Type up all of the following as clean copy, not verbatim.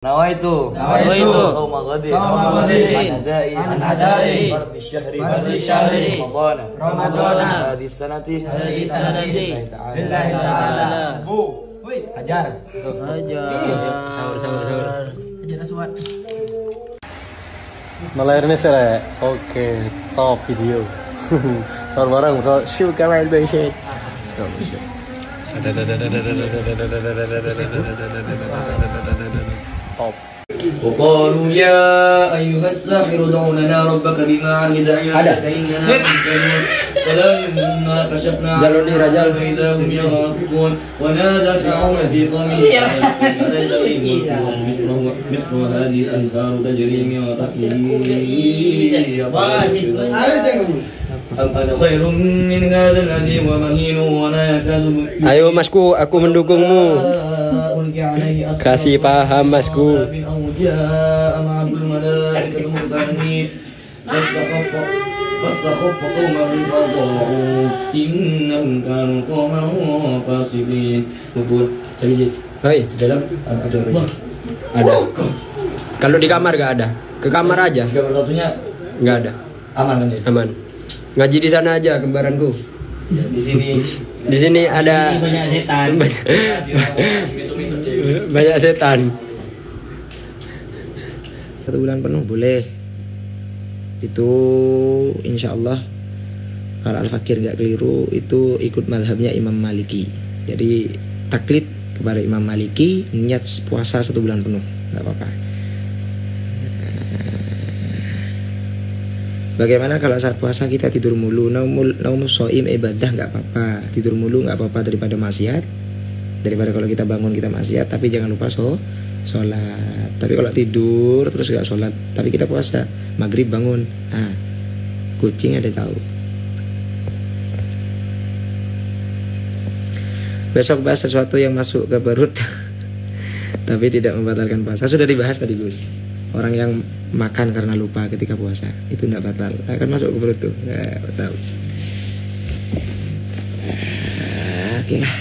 Nawaitu Sauma Ghadin An-Adai Fardi Syahri Ramadana Hadis Sanati Lillahi Ta'ala. Hajar Aswad Malairnya sih. Oke, top video. Sahur bareng bro, shoot kamera basic. Top. وقالوا يا أيها الساحر ادع لنا ربك بما عهد عندك إننا ممكنون فلما كشفنا عنهم فإذا هم ينكثون ونادى فرعون في قومه مثل هذه الأنهار تجري من تحتي أم أنا خير من هذا الذي ومهين ولا يكاد. Ayo masku, aku mendukungmu. Kasih paham masku. فاستخف قومه فأطاعوه إنهم كانوا قوما فاسقين. Hei, dalam ada. Kalau di kamar gak ada. Ke kamar aja. Gambar satunya Gak ada. aman kan ya? Aman. Ngaji di sana aja kembaranku. Di sini Di sini ada banyak setan. Banyak setan. 1 bulan penuh boleh. Itu insya Allah kalau Al-Fakir gak keliru itu ikut mazhabnya Imam Maliki. Jadi taklid kepada Imam Maliki, niat puasa 1 bulan penuh gak apa-apa. Bagaimana kalau saat puasa kita tidur mulu? Naumus shaim ibadah nggak apa-apa. Tidur mulu nggak apa-apa daripada maksiat. Daripada kalau kita bangun kita maksiat, tapi jangan lupa sholat. Tapi kalau tidur terus nggak sholat, tapi kita puasa, maghrib bangun, kucing ada tahu. Besok bahas sesuatu yang masuk ke perut, tapi tidak membatalkan puasa. Sudah dibahas tadi Gus. Orang yang makan karena lupa ketika puasa itu tidak batal, akan masuk ke perut tuh. Tahu. Oke lah.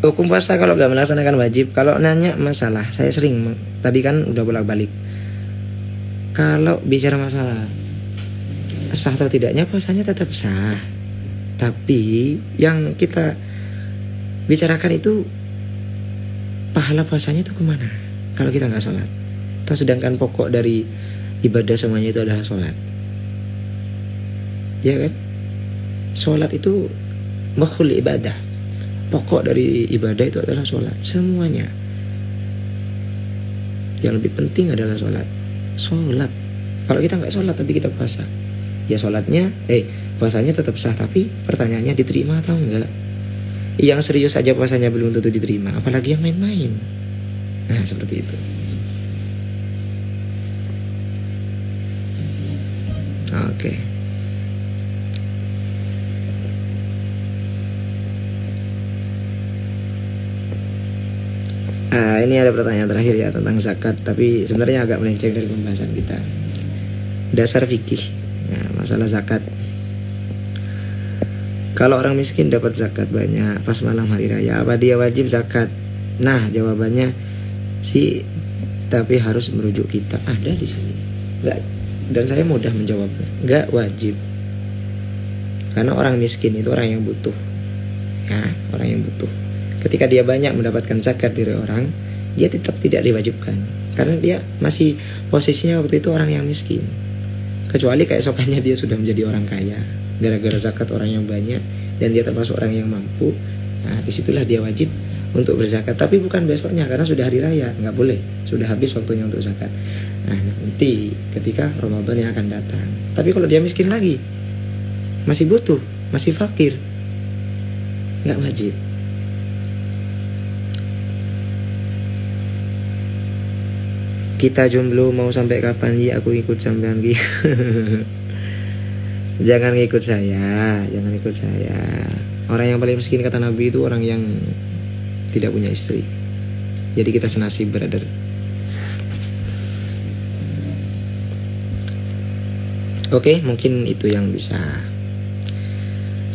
Hukum puasa kalau nggak melaksanakan wajib. Kalau nanya masalah, saya sering tadi kan udah bolak-balik. Kalau bicara masalah sah atau tidaknya puasanya tetap sah. Tapi yang kita bicarakan itu pahala puasanya itu kemana kalau kita nggak sholat? Atau sedangkan pokok dari ibadah semuanya itu adalah sholat, ya kan? Sholat itu mukhul ibadah. Pokok dari ibadah itu adalah sholat semuanya. Yang lebih penting adalah sholat. Sholat. Kalau kita nggak sholat tapi kita puasa, ya sholatnya, puasanya tetap sah. Tapi pertanyaannya diterima atau enggak? Yang serius aja puasanya belum tentu diterima, apalagi yang main-main. Nah seperti itu. Oke. Ini ada pertanyaan terakhir ya tentang zakat, tapi sebenarnya agak melenceng dari pembahasan kita. Dasar fikih, masalah zakat. Kalau orang miskin dapat zakat banyak pas malam hari raya, apa dia wajib zakat? Nah jawabannya sih, tapi harus merujuk kita. Ada di sini. Enggak. Dan saya mudah menjawabnya. Enggak wajib. Karena orang miskin itu orang yang butuh. Ya, orang yang butuh. Ketika dia banyak mendapatkan zakat dari orang, dia tetap tidak diwajibkan. Karena dia masih posisinya waktu itu orang yang miskin. Kecuali keesokannya dia sudah menjadi orang kaya gara-gara zakat orang yang banyak dan dia termasuk orang yang mampu. Nah disitulah dia wajib untuk berzakat. Tapi bukan besoknya karena sudah hari raya, nggak boleh, sudah habis waktunya untuk zakat. Nah nanti ketika Ramadan yang akan datang. Tapi kalau dia miskin lagi, masih butuh, masih fakir, nggak wajib. Kita jomblo mau sampai kapan? Ya aku ikut sampean Ki. Jangan ikut saya. Orang yang paling miskin kata Nabi itu orang yang tidak punya istri. Jadi kita senasib, brother. Oke, mungkin itu yang bisa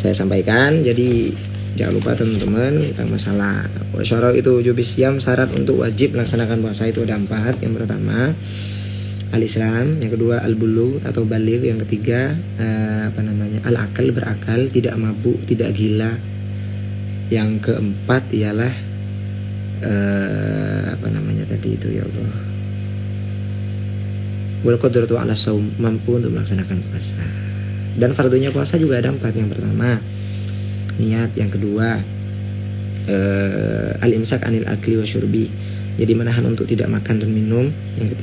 saya sampaikan. Jadi Jangan lupa teman-teman tentang masalah syarat itu wujubis siam, syarat untuk wajib melaksanakan puasa itu ada 4. Yang pertama al-Islam, yang kedua al-bulu atau baligh, yang ketiga al-akal, berakal, tidak mabuk, tidak gila. Yang keempat ialah tadi itu ya Allah. Wal qadratu 'ala shaum, mampu untuk melaksanakan puasa. Dan fardunya puasa juga ada 4. Yang pertama niat, yang kedua al-imsak anil akli wa syurbi, jadi menahan untuk tidak makan dan minum. Yang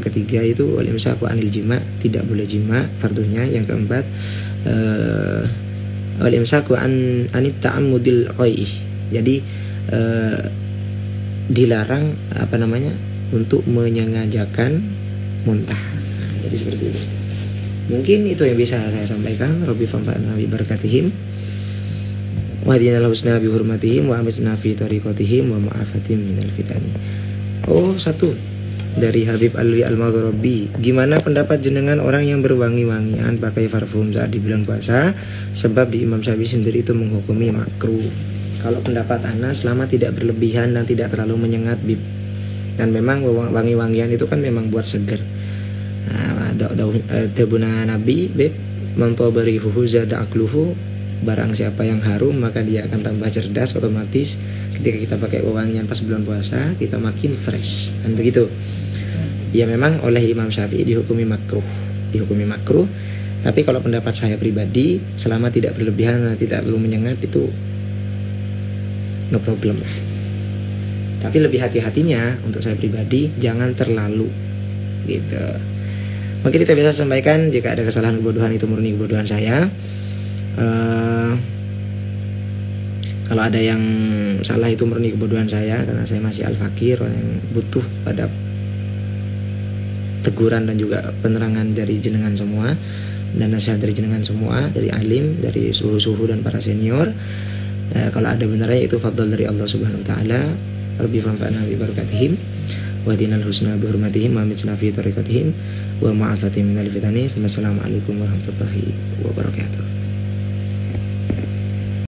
ketiga itu al-imsak anil jima, tidak boleh jima fardunya. Yang keempat al-imsak anit ta'ammudil qai'ih, jadi dilarang untuk menyengajakan muntah. Jadi seperti itu. Mungkin itu yang bisa saya sampaikan. Rabbi fanfa'na bi barakatihim wa hadinal husna bi hurmatihim wa amisna fi tariqatihim wa ma'afatim minal fitani. Oh, satu dari Habib Alwi Al-Maghribi, gimana pendapat jenengan orang yang berwangi-wangian pakai parfum saat di bulan puasa? Sebab di Imam Syafi'i sendiri itu menghukumi makruh. Kalau pendapat ana, selama tidak berlebihan dan tidak terlalu menyengat bib. Dan memang wangi-wangian itu kan memang buat seger. Tabuna Nabi bib mantobarihu zada akluhu, barang siapa yang harum maka dia akan tambah cerdas. Otomatis ketika kita pakai wewangian pas bulan puasa kita makin fresh, kan begitu ya. Memang oleh Imam Syafi'i dihukumi makruh. Tapi kalau pendapat saya pribadi, selama tidak berlebihan dan tidak terlalu menyengat itu no problem lah. Tapi lebih hati-hatinya untuk saya pribadi, jangan terlalu gitu. Mungkin kita bisa sampaikan, jika ada kesalahan kebodohan itu murni kebodohan saya. Kalau ada yang salah itu murni kebodohan saya, karena saya masih al-fakir yang butuh pada teguran dan juga penerangan dari jenengan semua, dan nasihat dari jenengan semua, dari alim, dari suhu-suhu dan para senior. Kalau ada benarnya itu fadl dari Allah Subhanahu wa taala. Rabbi fanfa'na bi barakatihim wa hadinal husna bi hurmatihim wa amitsna fi tariqatihim wa ma'afatihim minal fitani. Wassalamualaikum warahmatullahi wabarakatuh.